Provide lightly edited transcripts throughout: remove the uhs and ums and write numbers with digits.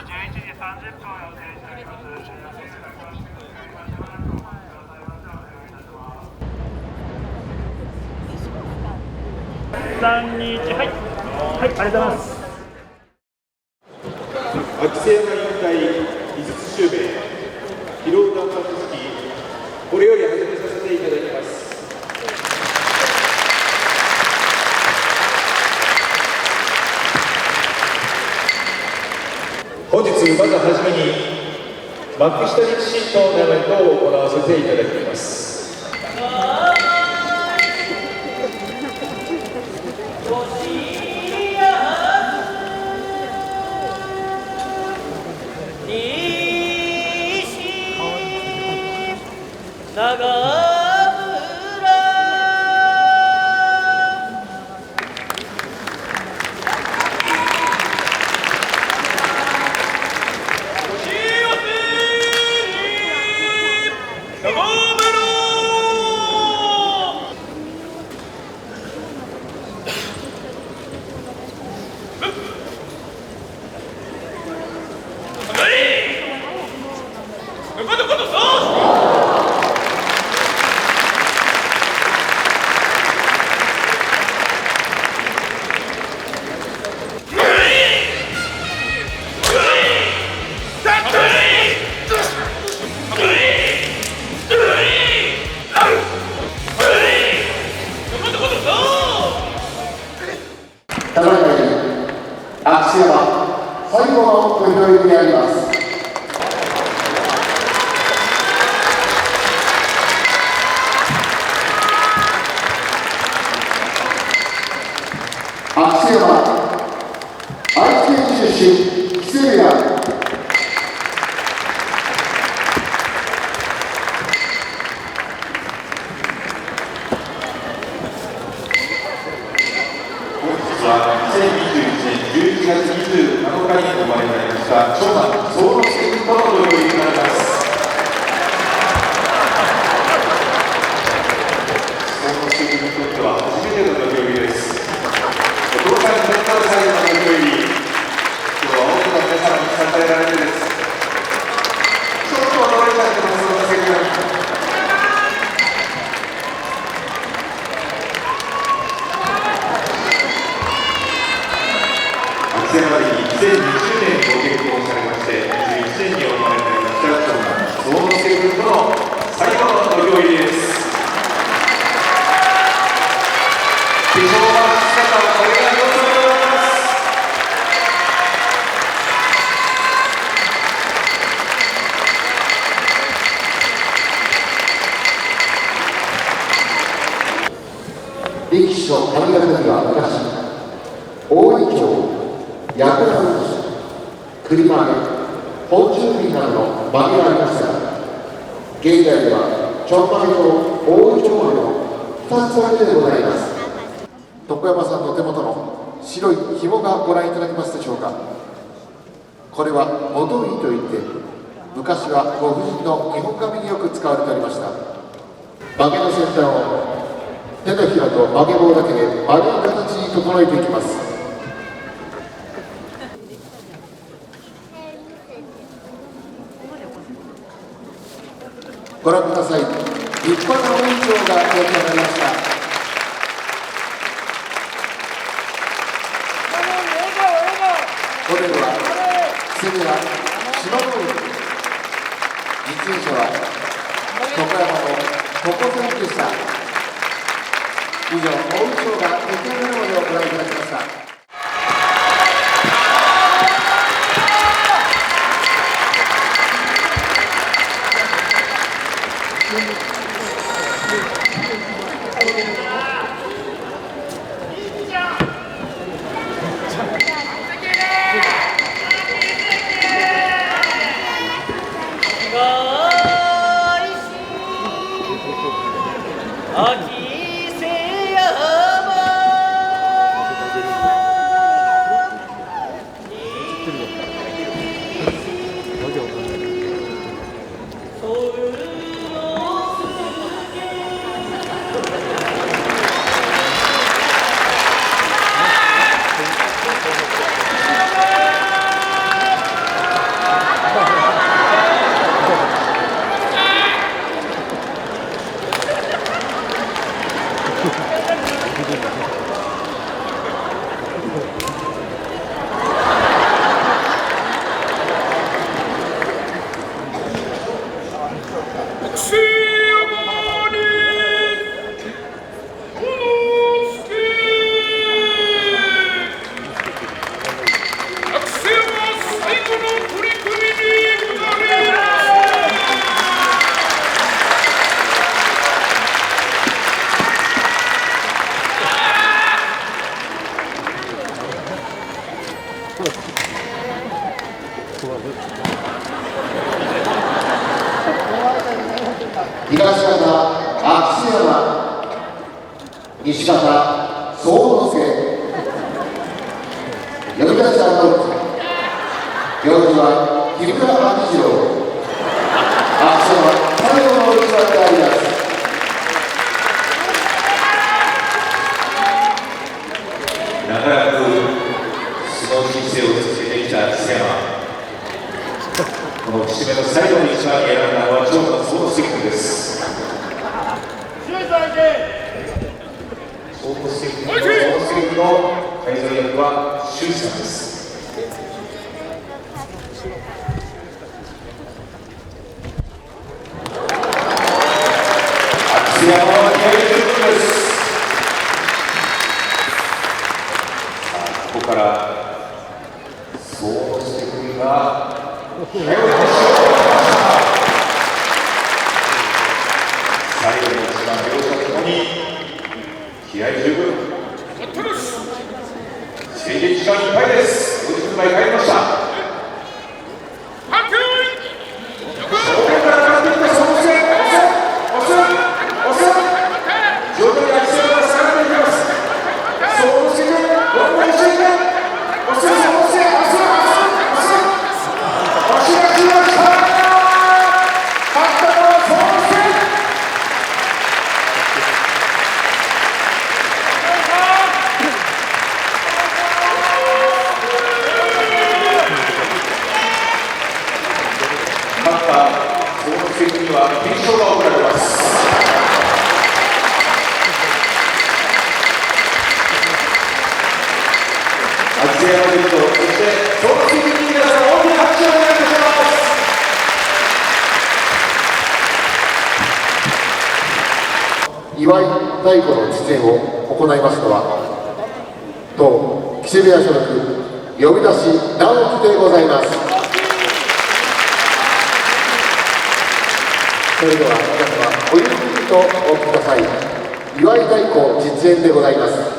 11時30分を予定しております。3、2、1、はい。はい、ありがとうございます。秋瀬山引退井筒襲名披露断髪式、これより始めさせていただきます。本日まずはじめに幕下力士トーナメントを行わせていただきます。ただいまより秋瀬山最後の土俵入りであります。秋瀬山愛知県出身木瀬部屋2021年11月27日に生まれになりました長男宗之助君との土俵入りになります。宗之助君にとっては初めての土俵入りです。お父さんにとっては最後の土俵入り、今日は多くの皆様に支えられてです。ちょっと驚いちゃってます宗之助君。秋瀬山に2020年ご結婚されまして、21年にお生まれになりました長男宗之助君との最後の土俵入りです。化粧の姿はこれが様子でございます。力士の髪型には昔大井町ヤクラウシ、栗曲げ、本州民などの曲げがありましたが、現在ではちょんまげと大井町までの2つだけでございます。徳山さんの手元の白い紐がご覧いただけますでしょうか。これは元井といって、昔はご婦人の日本髪によく使われておりました。曲げの先端を手のひらと曲げ棒だけで丸い形に整えていきます。ご覧ください。立派な大井町が出来上がりました。モデルは木瀬部屋島通り。実演者は徳山のここさんでした。以上、大井町が出来上がるまでをご覧いただきました。秋瀬山東方秋山、西方宗之助、呼び出しアウト、行司は木村明次郎、秋山最後の一番であります。長らく相撲人生を続けてきた秋山、この節目の最後に一番に選んだのは長野宗之君です。宗之君の改造役は修二さんです。秋山は気合い十分です。ここから宗之君が最後の一番両者ともに気合い十分。制限時間いっぱいです。40分前帰りました。正面から上がってきた宗之君、徐々に秋山が下がっていきます。宗之君、どんどんしていく。祝い太鼓の実演を行いますのは当岸部屋所属呼び出し直樹でございます。それでは皆様ごゆっくりとお聞きください。祝い太鼓実演でございます。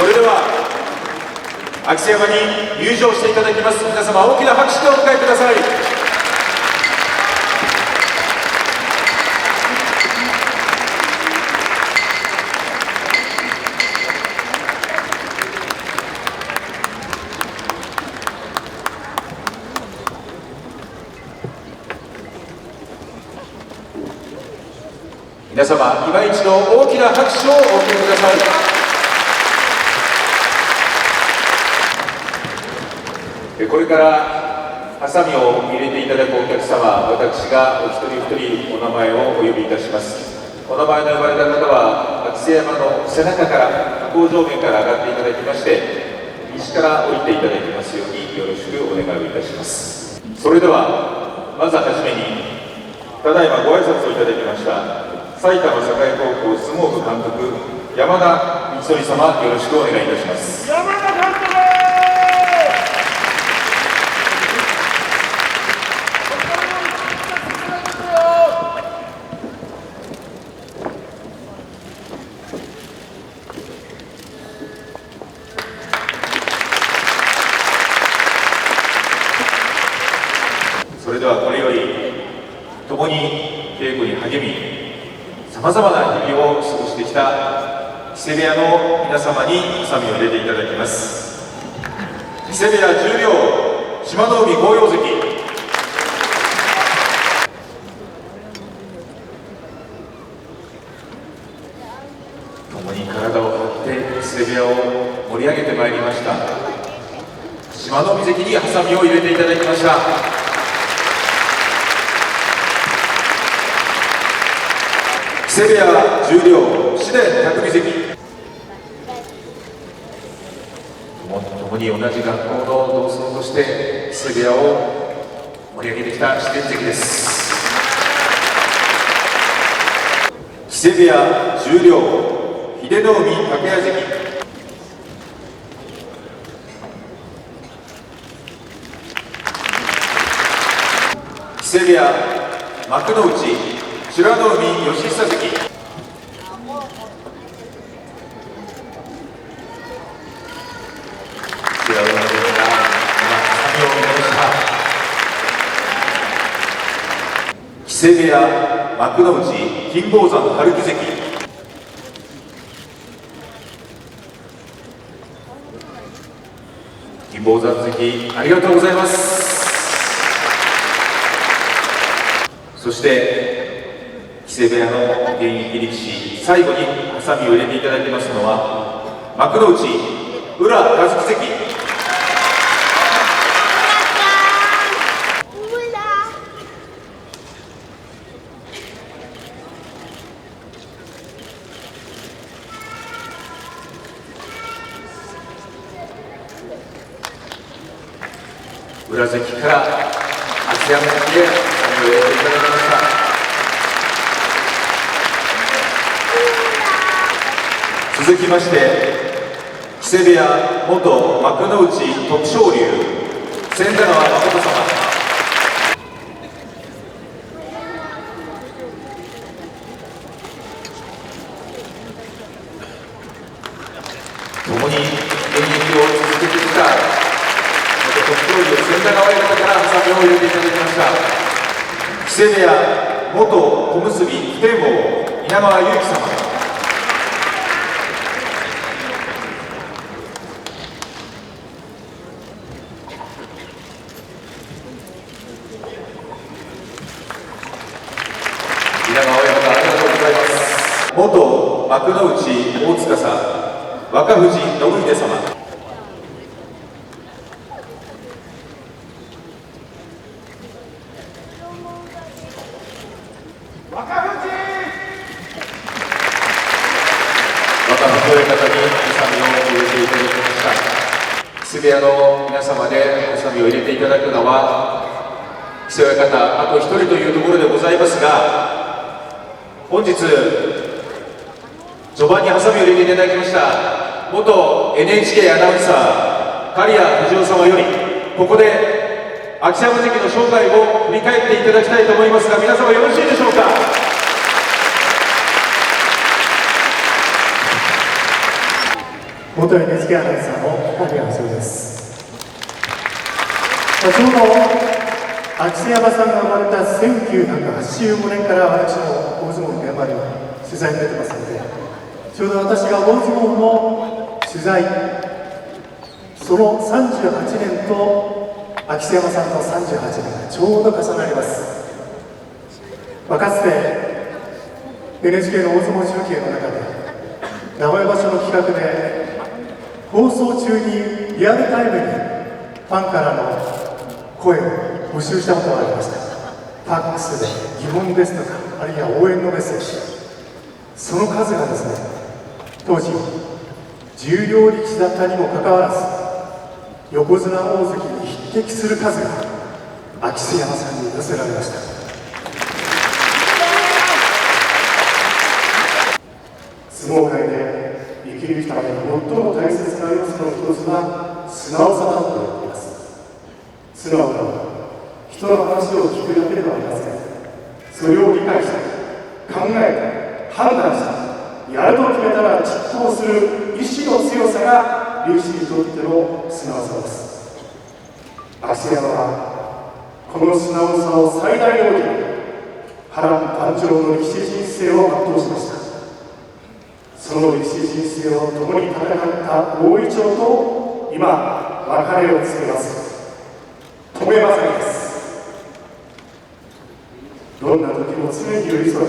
それでは秋山に入場していただきます。皆様大きな拍手でお迎えください。皆様今一度大きな拍手をお送りください。これからハサミを入れていただくお客様、私がお一人一人お名前をお呼びいたします。お名前の呼ばれた方は秋山の背中から向上面から上がっていただきまして、西から降りていただきますようによろしくお願いをいたします。それではまずはじめにただいまご挨拶をいただきました埼玉栄高校相撲部監督山田光則様、よろしくお願いいたします。山田監督。それではこれより共に稽古に励み、さまざまな日々を過ごしてきた木瀬部屋の皆様にハサミを入れていただきます。木瀬部屋十両志摩ノ海紅葉関、共に体を張って木瀬部屋を盛り上げてまいりました志摩ノ海関にハサミを入れていただきました。木瀬部屋十両紫電匠関、共に同じ学校の同窓として木瀬部屋を盛り上げてきた紫電関です。木瀬部屋十両秀ノ海竹谷関、木瀬部屋幕内美ノ海義久関、木瀬部屋幕内金峰山春木関、金峰山関ありがとうございます。そして木瀬部屋の現役力士、最後にハサミを入れていただきますのは幕内浦和樹関、浦関から秋山関へハサミを入れていただきました。続きまして木瀬部屋元幕内徳勝龍千田川誠様、共に現役を続けてきた元徳勝龍千田川親方からハサミを入れていただきました。木瀬部屋元小結普天王稲川祐希様、稲川親方ありがとうございます。元幕内大塚さん若藤信秀様、若藤親方にハサミを入れていただきました。木瀬部屋の皆様でハサミを入れていただくのは木瀬親方あと1人というところでございますが、本日序盤にハサミを入れていただきました元 NHK アナウンサー刈谷藤夫様よりここで秋山関の生涯を振り返っていただきたいと思いますが、皆様よろしいでしょうか。元 NHK アナウンサーの刈谷藤夫です。ちょうど秋山さんが生まれた1985年から私も大相撲の現場に取材に出てますので、ちょうど私が大相撲の取材、その38年と秋山さんの38年がちょうど重なります。かつて NHK の大相撲中継の中で名古屋場所の企画で放送中にリアルタイムにファンからの声を募集したことがありました。ファックスで疑問ですとか、あるいは応援のメッセージ、その数がですね、当時重量力士だったにもかかわらず横綱大関に匹敵する数が秋山さんに寄せられました。相撲界で生きるために最も大切な要素の一つは素直さだと言っています。素直なのは人の話を聞くだけではありません。それを理解した考えた判断したやると決めたら実行する意志の強さが力士にとっての素直さです。秋山はこの素直さを最大において波乱万丈の力士人生を全うしました。そその歴史人生を共に戦った大井町と今別れを告げます止めまさにです。どんな時も常に寄り添い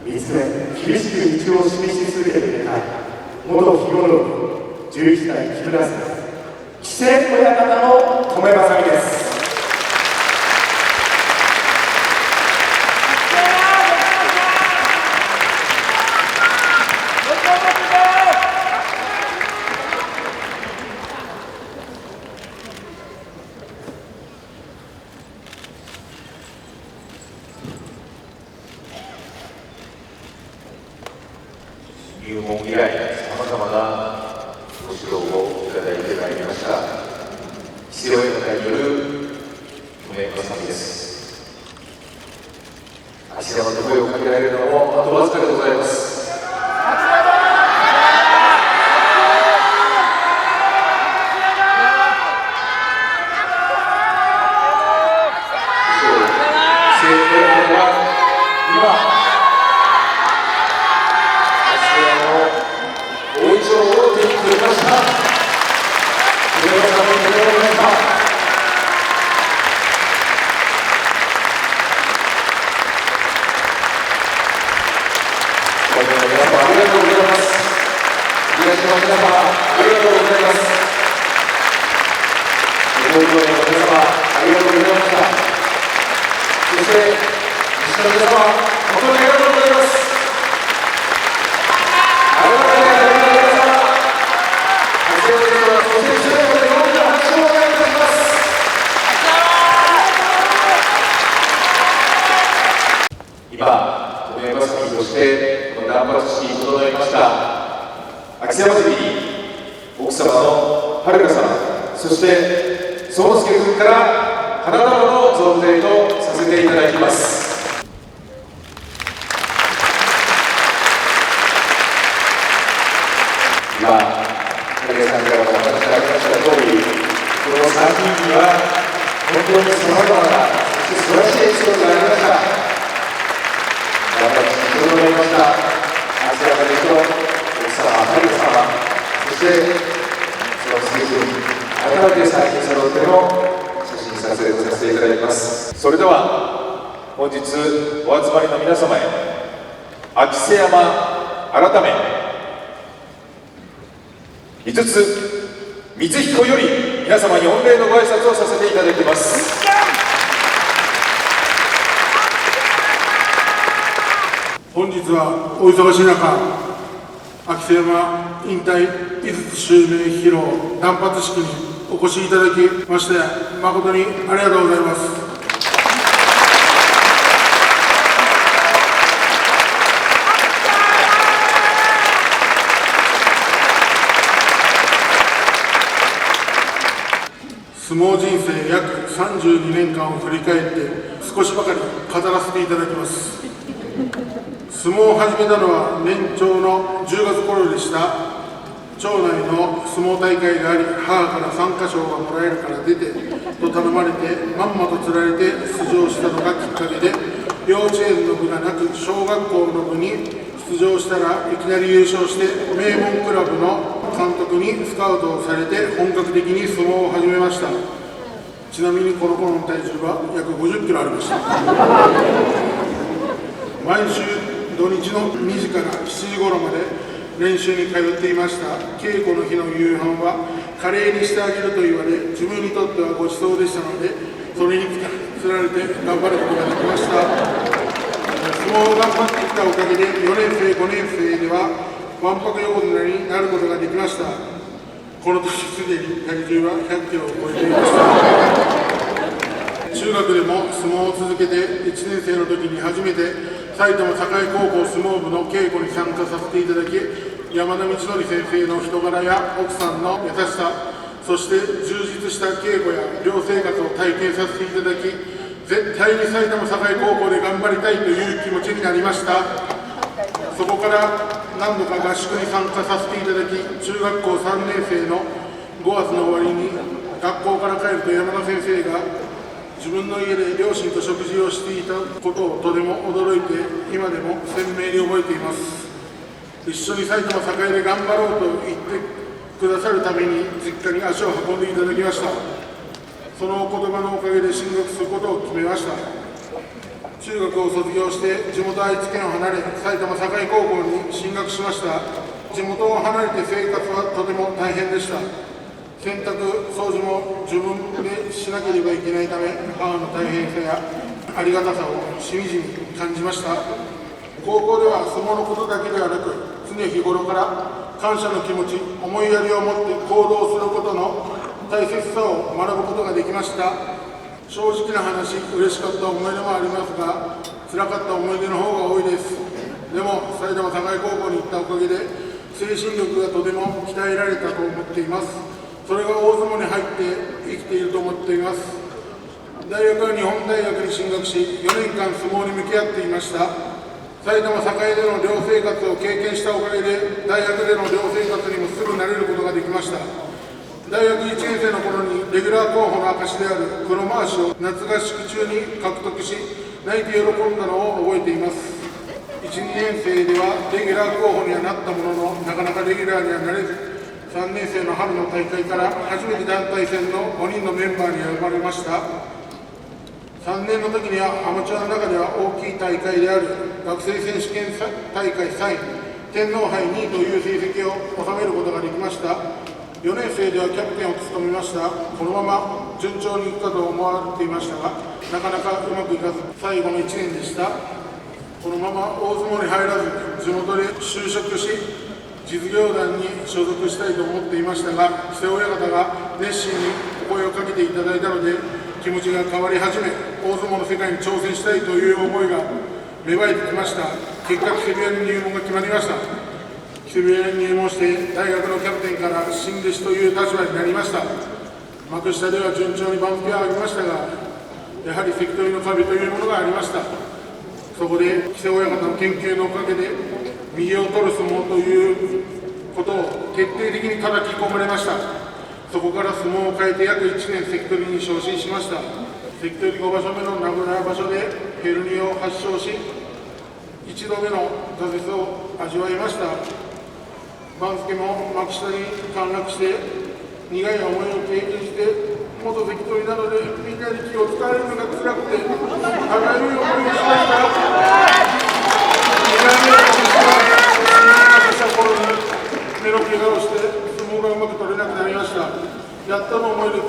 見つめ厳しく道を示し続けてくれた元日頃の11代木村さん木瀬親方の止めまさにです。入門以来、さまざまなご指導をいただいてまいりました、木瀬親方による止めまさみです。芦山と声をかけられるのもあとわずかでございます。今、止めますとしてこの断髪式に整いました秋山関に奥様のはるかさん、そして宗介君から花束の贈呈とさせていただきます。今、影さんからお話がありました通り、この3人には本当にさまざまなそして素晴らしいエピソードがありました。頑張って整いました秋山関と奥様はるか様、そしてそのスケジュール改めて3人揃っての写真撮影をさせていただきます。それでは本日お集まりの皆様へ秋瀬山改め5つ光彦より皆様に御礼のご挨拶をさせていただきます。本日はお忙しい中、秋瀬山引退5つ襲名披露断髪式にお越しいただきまして誠にありがとうございます。相撲人生約32年間を振り返って少しばかり語らせていただきます。相撲を始めたのは年長の10月頃でした。町内の相撲大会があり、母から参加賞がもらえるから出てと頼まれてまんまと釣られて出場したのがきっかけで、幼稚園の部がなく小学校の部に出場したらいきなり優勝して名門クラブの監督にスカウトをされて本格的に相撲を始めました。ちなみにこの頃の体重は約50キロありました。毎週土日の2時から7時頃まで練習に通っていました。稽古の日の夕飯はカレーにしてあげると言われ、自分にとってはごちそうでしたので、それにつられて頑張ることができました。相撲を頑張ってきたおかげで4年生5年生ではわんぱく横綱になることができました。この年すでに体重は100キロを超えていました。中学でも相撲を続けて1年生の時に初めて埼玉栄高校相撲部の稽古に参加させていただき、山田道則先生の人柄や奥さんの優しさ、そして充実した稽古や寮生活を体験させていただき、絶対に埼玉栄高校で頑張りたいという気持ちになりました。そこから何度か合宿に参加させていただき、中学校3年生の5月の終わりに学校から帰ると山田先生が自分の家で両親と食事をしていたことをとても驚いて、今でも鮮明に覚えています。一緒に埼玉栄で頑張ろうと言ってくださるために実家に足を運んでいただきました。そのお言葉のおかげで進学することを決めました。中学を卒業して地元愛知県を離れ埼玉栄高校に進学しました。地元を離れて生活はとても大変でした。洗濯掃除も自分でしなければいけないため、母の大変さやありがたさをしみじみ感じました。高校では相撲のことだけではなく、常日頃から感謝の気持ち、思いやりを持って行動することの大切さを学ぶことができました。正直な話、嬉しかった思い出もありますが、辛かった思い出の方が多いです。でも埼玉栄高校に行ったおかげで精神力がとても鍛えられたと思っています。それが大相撲に入って生きていると思っています。大学は日本大学に進学し、4年間相撲に向き合っていました。埼玉栄での寮生活を経験したおかげで、大学での寮生活にもすぐ慣れることができました。大学1年生の頃にレギュラー候補の証である黒回しを夏合宿中に獲得し、泣いて喜んだのを覚えています。1、2年生ではレギュラー候補にはなったものの、なかなかレギュラーにはなれず、3年生の春の大会から初めて団体戦の5人のメンバーに選ばれました。3年の時にはアマチュアの中では大きい大会である学生選手権大会3位、天皇杯2位という成績を収めることができました。4年生ではキャプテンを務めました。このまま順調にいくかと思われていましたが、なかなかうまくいかず最後の1年でした。このまま大相撲に入らず地元で就職し、実業団に所属したいと思っていましたが、木瀬親方が熱心にお声をかけていただいたので、気持ちが変わり始め、大相撲の世界に挑戦したいという思いが芽生えてきました。結果、木瀬部屋に入門が決まりました。木瀬部屋に入門して大学のキャプテンから新弟子という立場になりました。幕下では順調に番付を上げましたが、やはり関取の壁というものがありました。そこで木瀬親方の研究のおかげで右を取る相撲ということを徹底的に叩き込まれました。そこから相撲を変えて約1年関取に昇進しました。関取5場所目の名古屋場所でヘルニアを発症し、1度目の挫折を味わいました。番付も幕下に陥落して苦い思いを経験して、元関取なのでみんなに気を使われるのが辛くて、歯がゆい思いをしました。2回目の幕下はした頃に目の怪我をして相撲がうまく取れなくなりました。やっとの思いで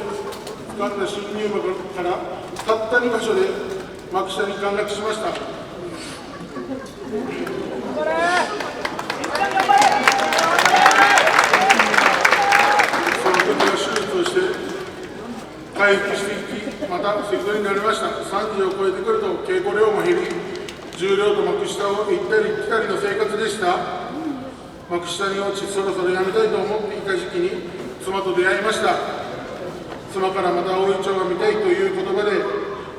掴んだ新入幕からたった2場所で幕下に陥落しました。その時は手術をして回復していき、また関取になりました。30を超えてくると稽古量も減り、重量と幕下を行ったり来たりの生活でした。幕下に落ち、そろそろやめたいと思っていた時期に妻と出会いました。妻からまた大いちょうが見たいという言葉で、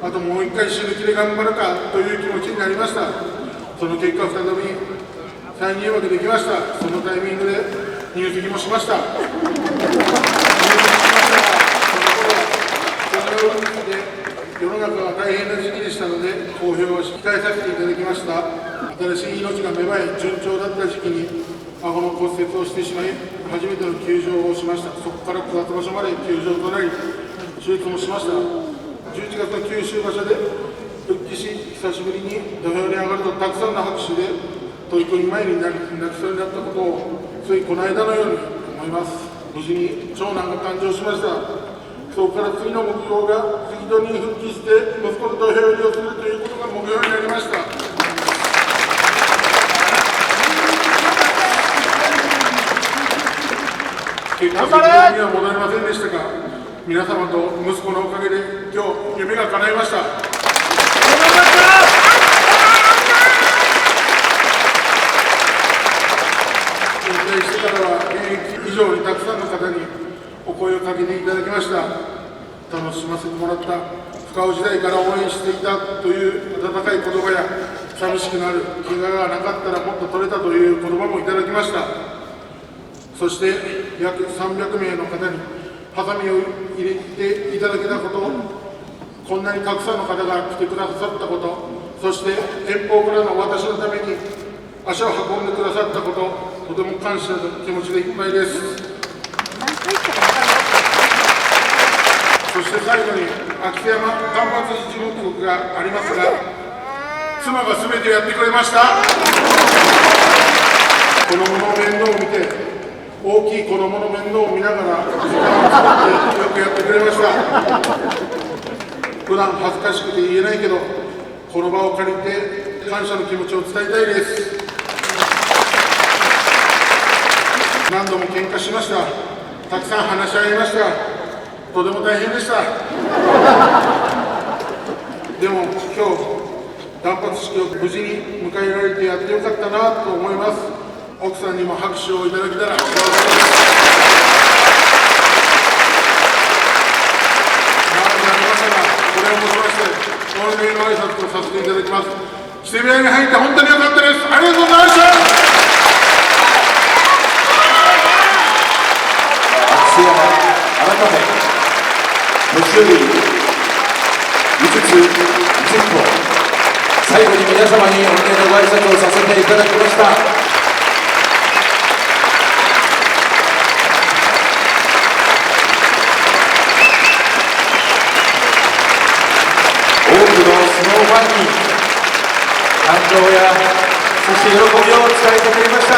あともう一回死ぬ気で頑張るかという気持ちになりました。その結果、再び再入幕できました。そのタイミングで入籍もしました。入籍しましたが、その頃、で世の中が大変な時期でしたので、公表を控えさせていただきました。新しい命が芽生え、順調だった時期に顎の骨折をしてしまい、初めての休場をしました。そこから9月場所まで休場となり、手術もしました。11月の九州場所で復帰し、久しぶりに土俵に上がるとたくさんの拍手で取組前に泣きそうになったことをついこの間のように思います。無事に長男が誕生しました。そこから次の目標が関取に復帰して息子の土俵入りをするということが目標になりました。結果、関取には戻れませんでしたが、皆様と息子のおかげで今日夢が叶いました。引退してからは現役以上にたくさんの方にお声をかけていただきました。楽しませてもらった、深尾時代から応援していたという温かい言葉や、寂しくなる、怪我がなかったらもっと取れたという言葉もいただきました。そして約300名の方にハサミを入れていただけたこと、こんなにたくさんの方が来てくださったこと、そして遠方からの私のために足を運んでくださったこと、とても感謝の気持ちでいっぱいです。そして最後に秋山干ばつ事務局がありますが、妻が全てやってくれました。子供の面倒を見て、大きい子供の面倒を見ながら時間を使ってよくやってくれました。普段恥ずかしくて言えないけど、この場を借りて感謝の気持ちを伝えたいです。何度も喧嘩しました。たくさん話し合いました。とても大変でした。でも今日断髪式を無事に迎えられてやってよかったなと思います。奥さんにも拍手をいただけたら幸せです。長くなりましたが、これをもちまして御礼の挨拶とさせていただきます。木瀬部屋に入って本当によかったです。ありがとうございました。秋山改め年寄り5つ20個、最後に皆様にお礼のご挨拶をさせていただきました。多くのスノーファンに感動やそして喜びを伝えてくれました。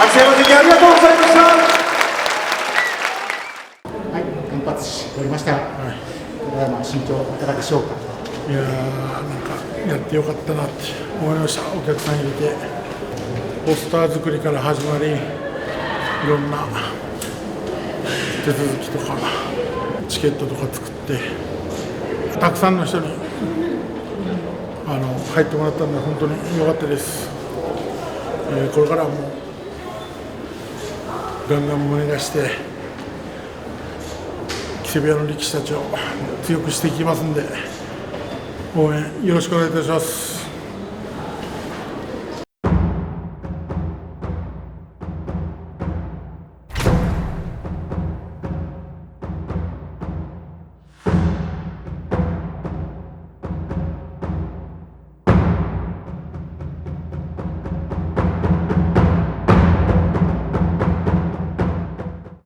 秋山関ありがとうございました。はい、断髪式終わりました。これは心境いかがでしょうか。いやー、なんかやってよかったなって思いました。お客さん入れてポスター作りから始まり、いろんな手続きとかチケットとか作ってたくさんの人に入ってもらったので本当に良かったです。これからもガンガン胸出して木瀬部屋の力士たちを強くしていきますんで、応援よろしくお願いいたします。